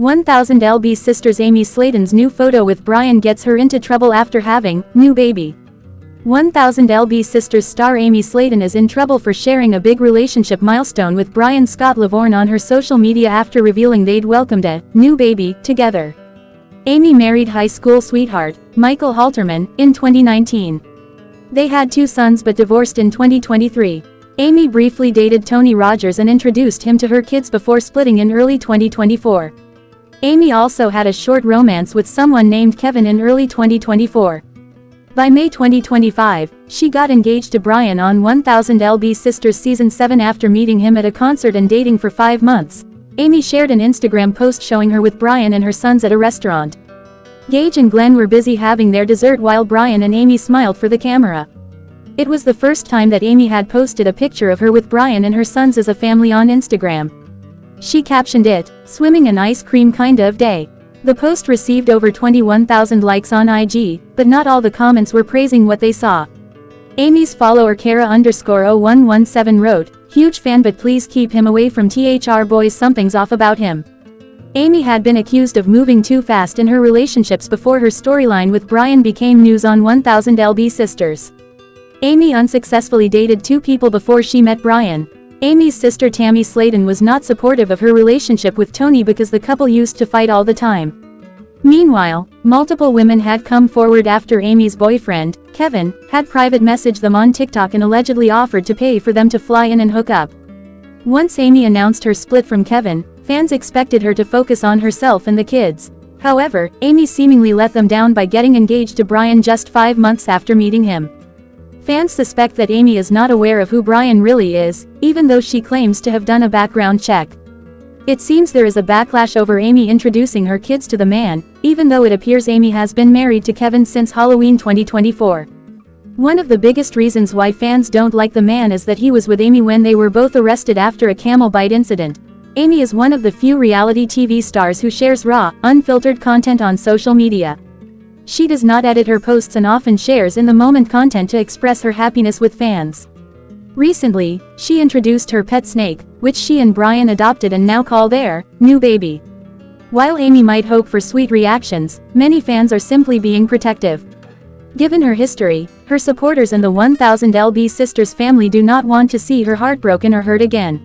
1000lb sisters Amy Slaton's new photo with Brian gets her into trouble after having new baby. 1000lb sisters star Amy Slaton is in trouble for sharing a big relationship milestone with Brian Scott Lavorne on her social media after revealing they'd welcomed a new baby together. Amy married high school sweetheart Michael Halterman in 2019. They had 2 sons but divorced in 2023. Amy briefly dated Tony Rogers and introduced him to her kids before splitting in early 2024. Amy also had a short romance with someone named Kevin in early 2024. By May 2025, she got engaged to Brian on 1000lb Sisters Season 7 after meeting him at a concert and dating for 5 months. Amy shared an Instagram post showing her with Brian and her sons at a restaurant. Gage and Glenn were busy having their dessert while Brian and Amy smiled for the camera. It was the first time that Amy had posted a picture of her with Brian and her sons as a family on Instagram. She captioned it, "Swimming an ice cream kind of day." The post received over 21,000 likes on IG, but not all the comments were praising what they saw. Amy's follower Kara_0117 wrote, "Huge fan but please keep him away from THR boys, something's off about him." Amy had been accused of moving too fast in her relationships before her storyline with Brian became news on 1000lb Sisters. Amy unsuccessfully dated 2 people before she met Brian. Amy's sister Tammy Slaton was not supportive of her relationship with Tony because the couple used to fight all the time. Meanwhile, multiple women had come forward after Amy's boyfriend, Kevin, had private messaged them on TikTok and allegedly offered to pay for them to fly in and hook up. Once Amy announced her split from Kevin, fans expected her to focus on herself and the kids. However, Amy seemingly let them down by getting engaged to Brian just 5 months after meeting him. Fans suspect that Amy is not aware of who Brian really is, even though she claims to have done a background check. It seems there is a backlash over Amy introducing her kids to the man, even though it appears Amy has been married to Kevin since Halloween 2024. One of the biggest reasons why fans don't like the man is that he was with Amy when they were both arrested after a camel bite incident. Amy is one of the few reality TV stars who shares raw, unfiltered content on social media. She does not edit her posts and often shares in-the-moment content to express her happiness with fans. Recently, she introduced her pet snake, which she and Brian adopted and now call their new baby. While Amy might hope for sweet reactions, many fans are simply being protective. Given her history, her supporters and the 1000lb Sisters family do not want to see her heartbroken or hurt again.